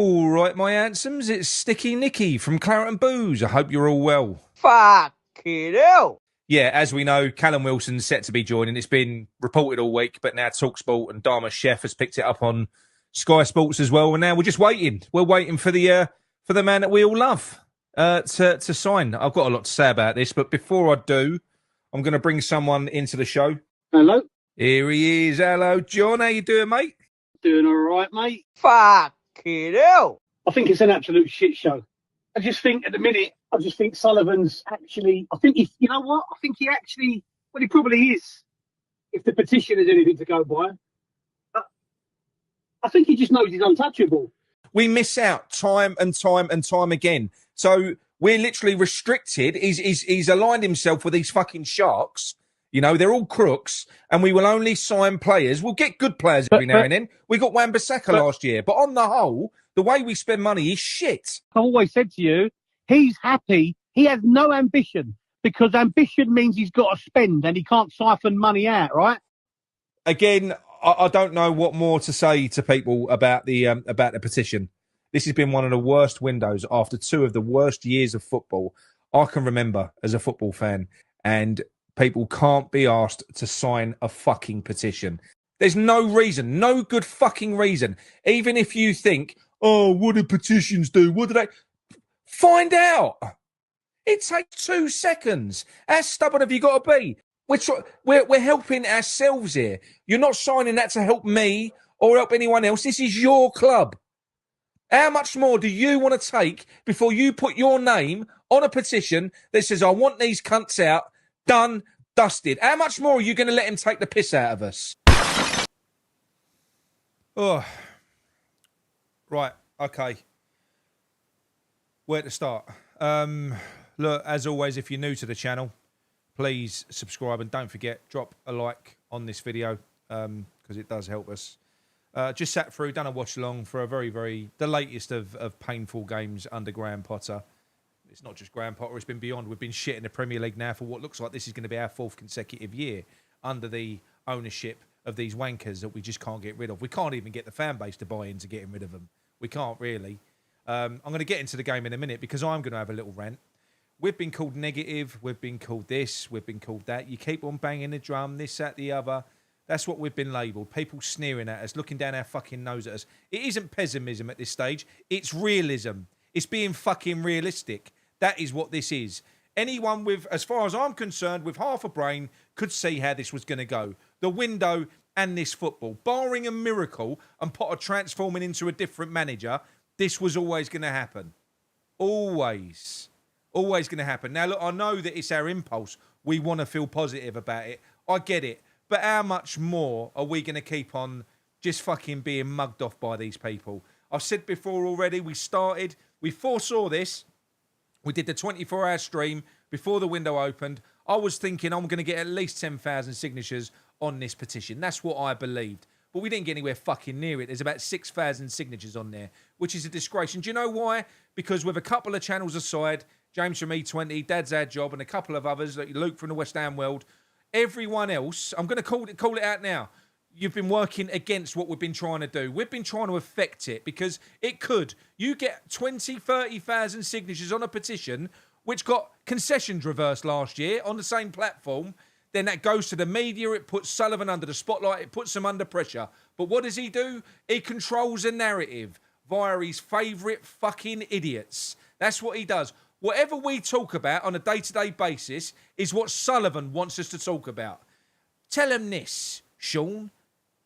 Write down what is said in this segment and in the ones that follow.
All right, my handsomes, it's Sticky Nicky from Claret and Booze. I hope you're all well. Fucking hell. Yeah, as we know, Callum Wilson's set to be joining. It's been reported all week, but now TalkSport and Dharma Chef has picked it up on Sky Sports as well. And now we're just waiting. We're waiting for the man that we all love to sign. I've got a lot to say about this, but before I do, I'm going to bring someone into the show. Hello. Here he is. Hello, John. How you doing, mate? Doing all right, mate. Fucking hell. I think it's an absolute shit show. I just think at the minute, Sullivan's actually, you know what? I think he actually, well, he probably is, if the petition is anything to go by. I think he just knows he's untouchable. We miss out time and time again. So we're literally restricted. He's aligned himself with these fucking sharks. You know, they're all crooks, and we will only sign players. We'll get good players every now and then. We got Wan-Bissaka last year. But on the whole, the way we spend money is shit. I've always said to you, he's happy. He has no ambition, because ambition means he's got to spend and he can't siphon money out, right? Again, I don't know what more to say to people about the petition. This has been one of the worst windows after two of the worst years of football I can remember as a football fan. And people can't be asked to sign a fucking petition. There's no reason, no good fucking reason. Even if you think, oh, what do petitions do? What do they... Find out. It takes 2 seconds. How stubborn have you got to be? We're helping ourselves here. You're not signing that to help me or help anyone else. This is your club. How much more do you want to take before you put your name on a petition that says, I want these cunts out, done, dusted? How much more are you going to let him take the piss out of us? Oh, right, okay. Where to start? Look, as always, if you're new to the channel, please subscribe and don't forget, drop a like on this video because it does help us. Just sat through, done a watch along for the latest of painful games under Graham Potter. It's not just Graham Potter, it's been beyond. We've been shit in the Premier League now for what looks like this is going to be our 4th consecutive year under the ownership of these wankers that we just can't get rid of. We can't even get the fan base to buy into getting rid of them. We can't really. I'm going to get into the game in a minute because I'm going to have a little rant. We've been called negative. We've been called this. We've been called that. You keep on banging the drum, this, that, the other. That's what we've been labelled. People sneering at us, looking down our fucking nose at us. It isn't pessimism at this stage. It's realism. It's being fucking realistic. That is what this is. Anyone with, as far as I'm concerned, with half a brain could see how this was going to go. The window and this football. Barring a miracle and Potter transforming into a different manager, this was always going to happen. Always. Always going to happen. Now, look, I know that it's our impulse. We want to feel positive about it. I get it. But how much more are we going to keep on just fucking being mugged off by these people? I've said before already, we foresaw this. We did the 24-hour stream before the window opened. I was thinking I'm going to get at least 10,000 signatures on this petition. That's what I believed. But we didn't get anywhere fucking near it. There's about 6,000 signatures on there, which is a disgrace. And do you know why? Because with a couple of channels aside, James from E20, Dad's Our Job, and a couple of others, like Luke from the West Ham World, everyone else, I'm going to call it out now. You've been working against what we've been trying to do. We've been trying to affect it because it could. You get 20, 30,000 signatures on a petition, which got concessions reversed last year on the same platform. Then that goes to the media. It puts Sullivan under the spotlight. It puts him under pressure. But what does he do? He controls a narrative via his favourite fucking idiots. That's what he does. Whatever we talk about on a day-to-day basis is what Sullivan wants us to talk about. Tell him this, Sean,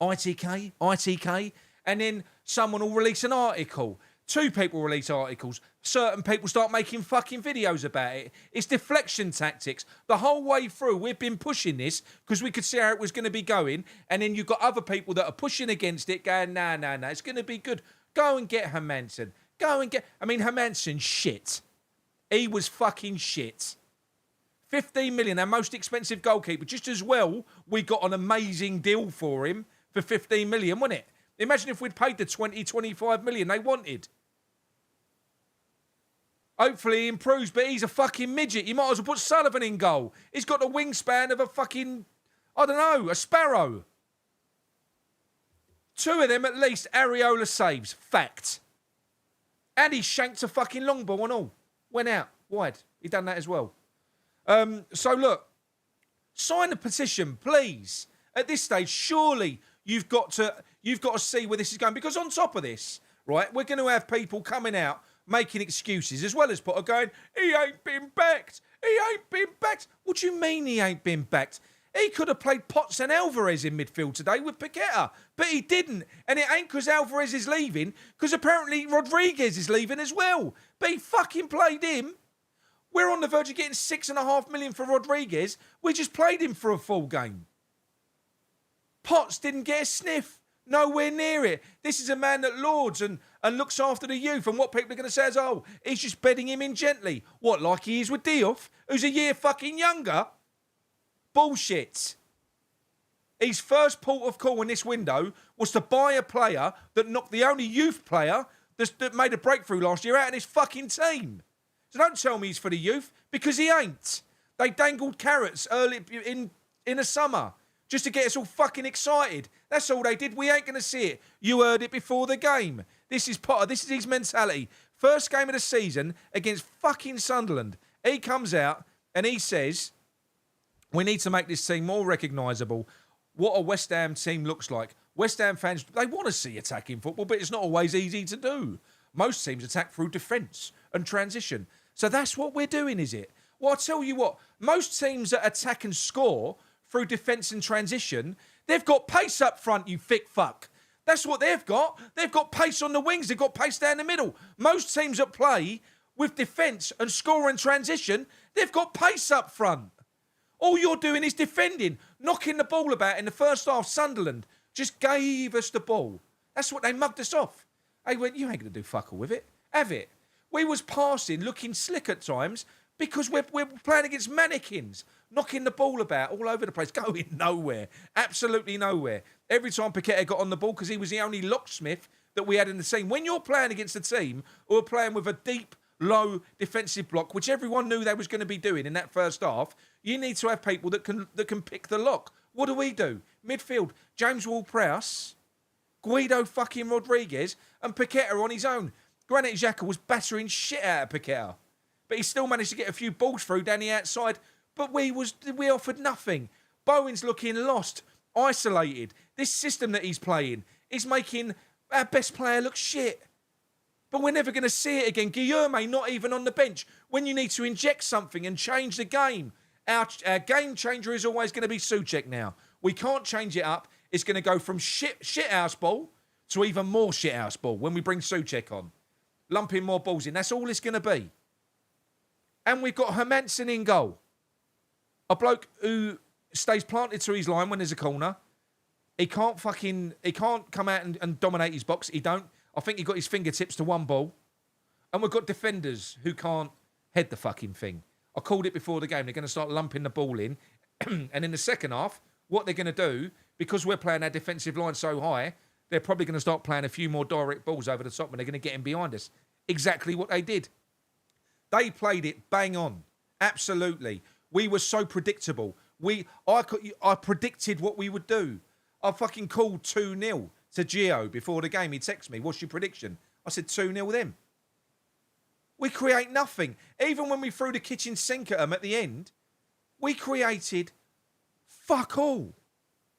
ITK, and then someone will release an article. 2 people release articles. Certain people start making fucking videos about it. It's deflection tactics. The whole way through, we've been pushing this because we could see how it was going to be going. And then you've got other people that are pushing against it going, nah, it's going to be good. Go and get Hermansen. Hermansen, shit. He was fucking shit. 15 million, our most expensive goalkeeper. Just as well, we got an amazing deal for him for 15 million, wasn't it? Imagine if we'd paid the 20, 25 million they wanted. Hopefully he improves, but he's a fucking midget. You might as well put Sullivan in goal. He's got the wingspan of a fucking, I don't know, a sparrow. 2 of them at least, Areola saves. Fact. And he shanked a fucking long ball and all. Went out, wide. He done that as well. So look, sign the petition, please. At this stage, surely you've got to see where this is going. Because on top of this, right, we're going to have people coming out making excuses, as well as Potter going, he ain't been backed. He ain't been backed. What do you mean he ain't been backed? He could have played Potts and Alvarez in midfield today with Paqueta, but he didn't. And it ain't because Alvarez is leaving, because apparently Rodriguez is leaving as well. But he fucking played him. We're on the verge of getting $6.5 million for Rodriguez. We just played him for a full game. Potts didn't get a sniff. Nowhere near it. This is a man that lords and looks after the youth. And what people are going to say is, oh, he's just bedding him in gently. What, like he is with Diouf, who's a year fucking younger? Bullshit. His first port of call in this window was to buy a player that knocked the only youth player that made a breakthrough last year out of his fucking team. So don't tell me he's for the youth, because he ain't. They dangled carrots early in the summer just to get us all fucking excited. That's all they did. We ain't going to see it. You heard it before the game. This is Potter. This is his mentality. First game of the season against fucking Sunderland. He comes out and he says, we need to make this team more recognisable. What a West Ham team looks like. West Ham fans, they want to see attacking football, but it's not always easy to do. Most teams attack through defence and transition. So that's what we're doing, is it? Well, I'll tell you what. Most teams that attack and score through defence and transition, they've got pace up front, you thick fuck. That's what they've got. They've got pace on the wings. They've got pace down the middle. Most teams that play with defence and score and transition, they've got pace up front. All you're doing is defending, knocking the ball about. In the first half, Sunderland just gave us the ball. That's what they mugged us off. They went, you ain't going to do fuck all with it. Have it. We was passing, looking slick at times, because we're playing against mannequins, knocking the ball about all over the place, going nowhere. Absolutely nowhere. Every time Paqueta got on the ball, because he was the only locksmith that we had in the team. When you're playing against a team who are playing with a deep, low defensive block, which everyone knew they was going to be doing in that first half, you need to have people that can pick the lock. What do? Midfield, James Ward-Prowse, Guido fucking Rodriguez, and Paqueta on his own. Granit Xhaka was battering shit out of Paqueta, but he still managed to get a few balls through down the outside. But we offered nothing. Bowen's looking lost, isolated. This system that he's playing is making our best player look shit. But we're never going to see it again. Guilherme not even on the bench. When you need to inject something and change the game, our game changer is always going to be Souček now. We can't change it up. It's going to go from shit house ball to even more shit house ball when we bring Souček on. Lumping more balls in. That's all it's going to be. And we've got Hermansen in goal. A bloke who stays planted to his line when there's a corner. He can't come out and dominate his box. He don't. I think he got his fingertips to one ball. And we've got defenders who can't head the fucking thing. I called it before the game. They're going to start lumping the ball in. And in the second half, what they're going to do, because we're playing our defensive line so high, they're probably going to start playing a few more direct balls over the top and they're going to get in behind us. Exactly what they did. They played it bang on. Absolutely. We were so predictable. I predicted what we would do. I fucking called 2-0 to Gio before the game. He texted me, what's your prediction? I said 2-0 them. We create nothing. Even when we threw the kitchen sink at them at the end, we created fuck all.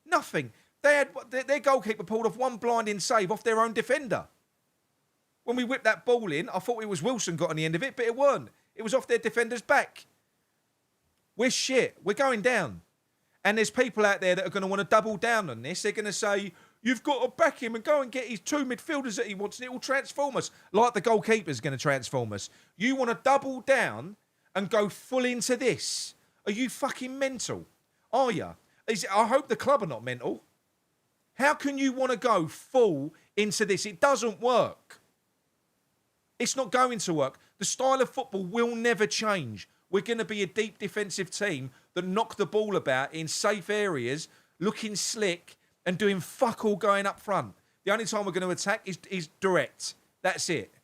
Nothing. They had their goalkeeper pulled off one blinding save off their own defender. When we whipped that ball in, I thought it was Wilson got on the end of it, but it weren't. It was off their defender's back. We're shit. We're going down. And there's people out there that are going to want to double down on this. They're going to say, you've got to back him and go and get his two midfielders that he wants and it will transform us. Like the goalkeeper's going to transform us. You want to double down and go full into this. Are you fucking mental? Are you? I hope the club are not mental. How can you want to go full into this? It doesn't work. It's not going to work. The style of football will never change. We're going to be a deep defensive team that knock the ball about in safe areas, looking slick and doing fuck all going up front. The only time we're going to attack is direct. That's it.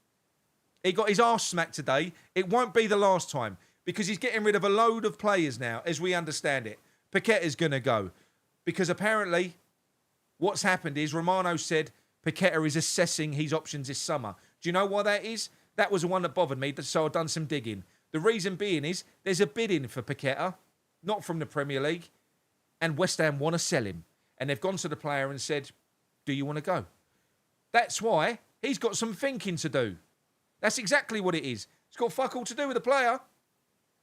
He got his arse smacked today. It won't be the last time because he's getting rid of a load of players now, as we understand it. Paqueta's going to go because apparently what's happened is Romano said Paqueta is assessing his options this summer. Do you know why that is? That was the one that bothered me, so I've done some digging. The reason being is there's a bidding for Paqueta, not from the Premier League, and West Ham want to sell him. And they've gone to the player and said, do you want to go? That's why he's got some thinking to do. That's exactly what it is. It's got fuck all to do with the player.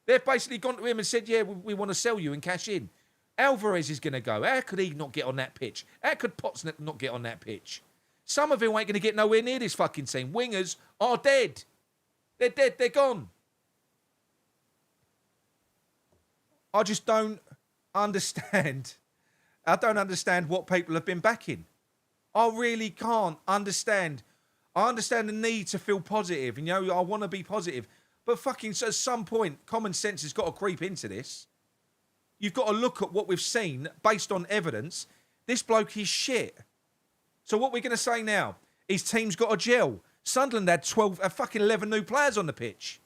They've basically gone to him and said, yeah, we want to sell you and cash in. Alvarez is going to go. How could he not get on that pitch? How could Potts not get on that pitch? Some of them ain't going to get nowhere near this fucking team. Wingers are dead. They're dead. They're gone. I just don't understand. I don't understand what people have been backing. I really can't understand. I understand the need to feel positive. You know, I want to be positive. But fucking at some point, common sense has got to creep into this. You've got to look at what we've seen based on evidence. This bloke is shit. So what we're going to say now, his team's got a gel. Sunderland had fucking 11 new players on the pitch.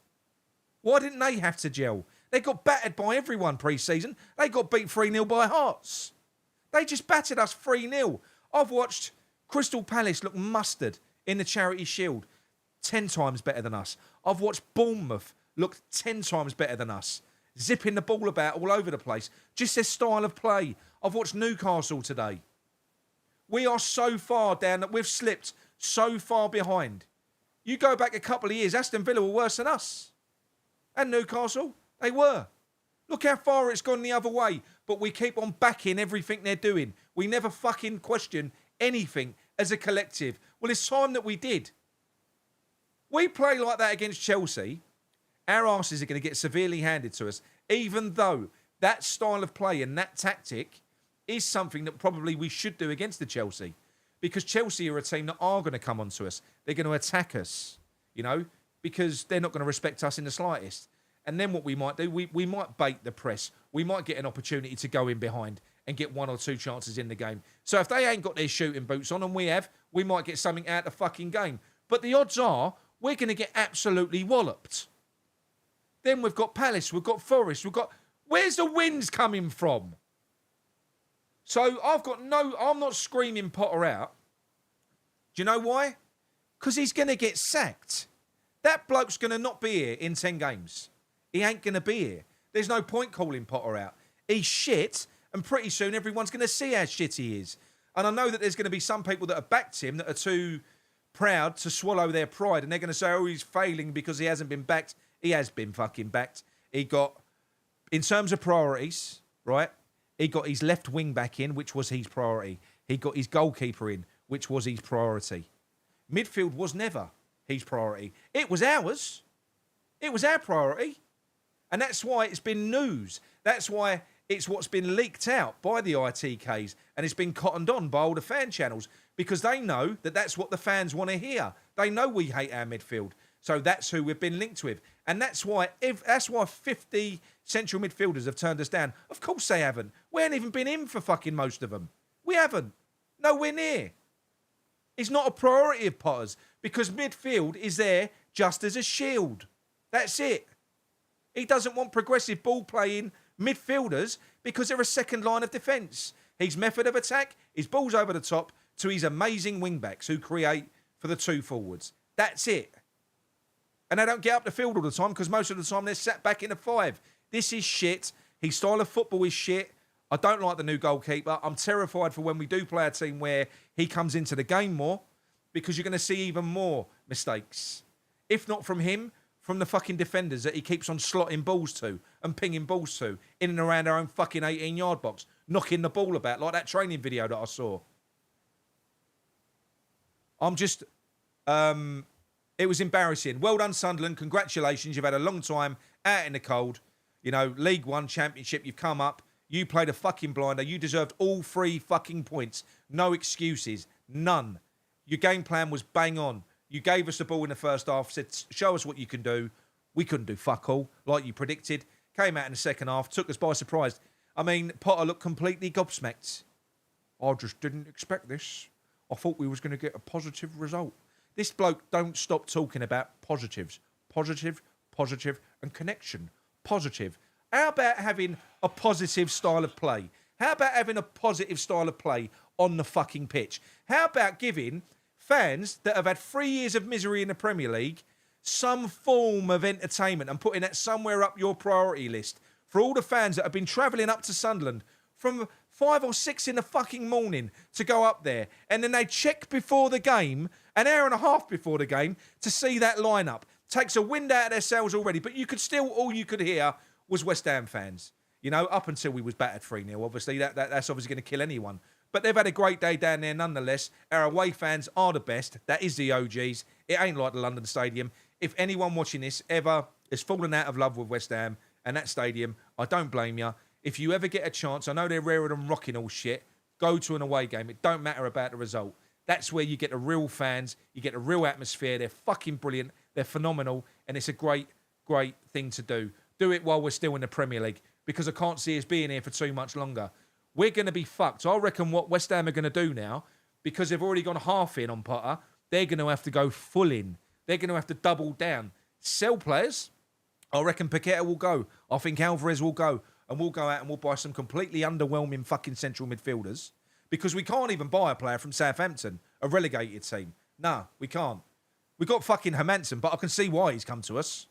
Why didn't they have to gel? They got battered by everyone pre-season. They got beat 3-0 by Hearts. They just battered us 3-0. I've watched Crystal Palace look mustard in the Charity Shield 10 times better than us. I've watched Bournemouth look 10 times better than us. Zipping the ball about all over the place. Just their style of play. I've watched Newcastle today. We are so far down that we've slipped so far behind. You go back a couple of years, Aston Villa were worse than us. And Newcastle, they were. Look how far it's gone the other way. But we keep on backing everything they're doing. We never fucking question anything as a collective. Well, it's time that we did. We play like that against Chelsea, our asses are going to get severely handed to us, even though that style of play and that tactic is something that probably we should do against the Chelsea. Because Chelsea are a team that are going to come onto us. They're going to attack us, you know, because they're not going to respect us in the slightest. And then what we might do, we might bait the press. We might get an opportunity to go in behind and get 1 or 2 chances in the game. So if they ain't got their shooting boots on, and we have, we might get something out of the fucking game. But the odds are we're going to get absolutely walloped. Then we've got Palace, we've got Forest, we've got... Where's the wins coming from? So I'm not screaming Potter out. Do you know why? Because he's going to get sacked. That bloke's going to not be here in 10 games. He ain't going to be here. There's no point calling Potter out. He's shit, and pretty soon everyone's going to see how shit he is. And I know that there's going to be some people that have backed him that are too proud to swallow their pride, and they're going to say, oh, he's failing because he hasn't been backed. He has been fucking backed. He got, in terms of priorities, right, he got his left wing back in, which was his priority. He got his goalkeeper in, which was his priority. Midfield was never his priority. It was ours. It was our priority. And that's why it's been news. That's why it's what's been leaked out by the ITKs, and it's been cottoned on by all the fan channels, because they know that that's what the fans want to hear. They know we hate our midfield. So that's who we've been linked with. And that's why 50 central midfielders have turned us down. Of course they haven't. We haven't even been in for fucking most of them. We haven't. Nowhere near. It's not a priority of Potter's, because midfield is there just as a shield. That's it. He doesn't want progressive ball-playing midfielders because they're a second line of defence. His method of attack is balls over the top to his amazing wing-backs who create for the 2 forwards. That's it. And they don't get up the field all the time because most of the time they're sat back in a 5. This is shit. His style of football is shit. I don't like the new goalkeeper. I'm terrified for when we do play a team where he comes into the game more, because you're going to see even more mistakes. If not from him, from the fucking defenders that he keeps on slotting balls to and pinging balls to in and around our own fucking 18-yard box, knocking the ball about like that training video that I saw. I'm just... It was embarrassing. Well done, Sunderland. Congratulations. You've had a long time out in the cold. You know, League One, Championship, you've come up. You played a fucking blinder. You deserved all 3 fucking points. No excuses. None. Your game plan was bang on. You gave us the ball in the first half, said, show us what you can do. We couldn't do fuck all, like you predicted. Came out in the second half, took us by surprise. I mean, Potter looked completely gobsmacked. I just didn't expect this. I thought we was going to get a positive result. This bloke don't stop talking about positives. Positive, positive, and connection. Positive. How about having a positive style of play? How about having a positive style of play on the fucking pitch? How about giving fans that have had 3 years of misery in the Premier League some form of entertainment and putting that somewhere up your priority list for all the fans that have been travelling up to Sunderland from 5 or 6 in the fucking morning to go up there. And then they check before the game, an hour and a half before the game, to see that lineup. Takes a wind out of their sails already, but you could still, all you could hear was West Ham fans. You know, up until we was battered 3-0, obviously, that's obviously going to kill anyone. But they've had a great day down there nonetheless. Our away fans are the best. That is the OGs. It ain't like the London Stadium. If anyone watching this ever has fallen out of love with West Ham and that stadium, I don't blame you. If you ever get a chance, I know they're rarer than rocking all shit, go to an away game. It don't matter about the result. That's where you get the real fans. You get a real atmosphere. They're fucking brilliant. They're phenomenal. And it's a great, great thing to do. Do it while we're still in the Premier League, because I can't see us being here for too much longer. We're going to be fucked. I reckon what West Ham are going to do now, because they've already gone half in on Potter, they're going to have to go full in. They're going to have to double down. Sell players. I reckon Paqueta will go. I think Alvarez will go. And we'll go out and we'll buy some completely underwhelming fucking central midfielders, because we can't even buy a player from Southampton, a relegated team. No, we can't. We got fucking Hermansen, but I can see why he's come to us.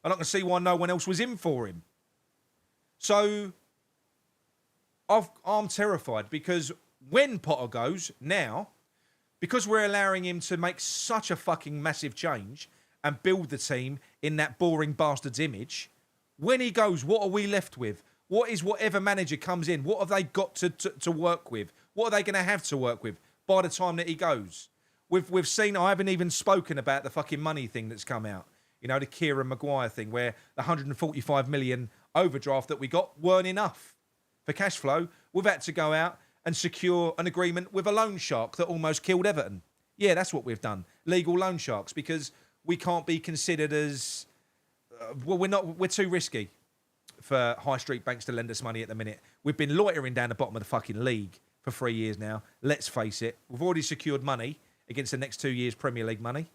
And I can see why no one else was in for him. So I'm terrified, because when Potter goes now, because we're allowing him to make such a fucking massive change and build the team in that boring bastard's image, when he goes, what are we left with? What is whatever manager comes in? What have they got to work with? What are they going to have to work with by the time that he goes? We've seen, I haven't even spoken about the fucking money thing that's come out. You know, the Kieran Maguire thing, where the 145 million overdraft that we got weren't enough for cash flow. We've had to go out and secure an agreement with a loan shark that almost killed Everton. Yeah, that's what we've done. Legal loan sharks, because we can't be considered as... we're too risky for high street banks to lend us money at the minute. We've been loitering down the bottom of the fucking league for 3 years now. Let's face it. We've already secured money against the next 2 years' Premier League money.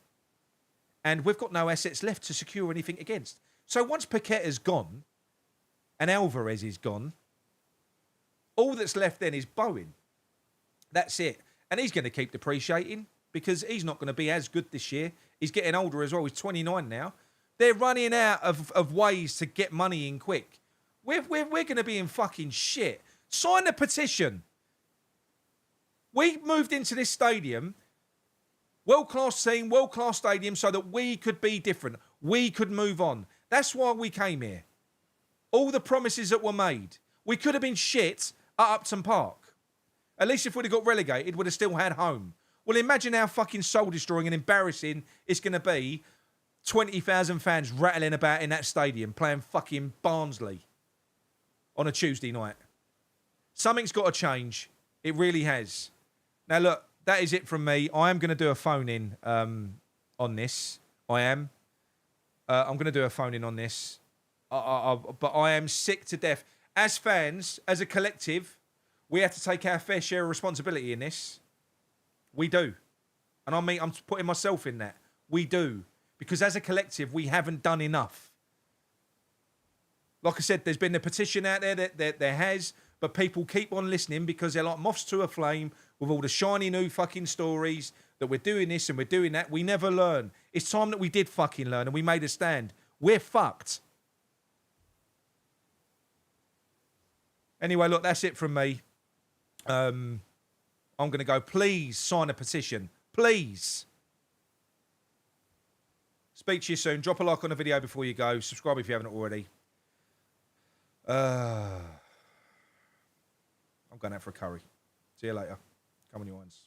And we've got no assets left to secure anything against. So once Paqueta's gone and Alvarez is gone, all that's left then is Bowen. That's it. And he's going to keep depreciating, because he's not going to be as good this year. He's getting older as well. He's 29 now. They're running out of ways to get money in quick. We're going to be in fucking shit. Sign the petition. We moved into this stadium, world-class team, world-class stadium, so that we could be different. We could move on. That's why we came here. All the promises that were made. We could have been shit at Upton Park. At least if we'd have got relegated, we'd have still had home. Well, imagine how fucking soul-destroying and embarrassing it's going to be. 20,000 fans rattling about in that stadium playing fucking Barnsley on a Tuesday night. Something's got to change. It really has. Now, look, that is it from me. I am going to do a phone-in on this. I am. I'm going to do a phone-in on this. But I am sick to death. As fans, as a collective, we have to take our fair share of responsibility in this. We do. And I'm putting myself in that. We do. Because as a collective, we haven't done enough. Like I said, there's been a petition out there that there has, but people keep on listening because they're like moths to a flame with all the shiny new fucking stories that we're doing this and we're doing that. We never learn. It's time that we did fucking learn and we made a stand. We're fucked. Anyway, look, that's it from me. I'm going to go. Please sign a petition. Please. Speak to you soon. Drop a like on the video before you go. Subscribe if you haven't already. I'm going out for a curry. See you later. Come on, your ones.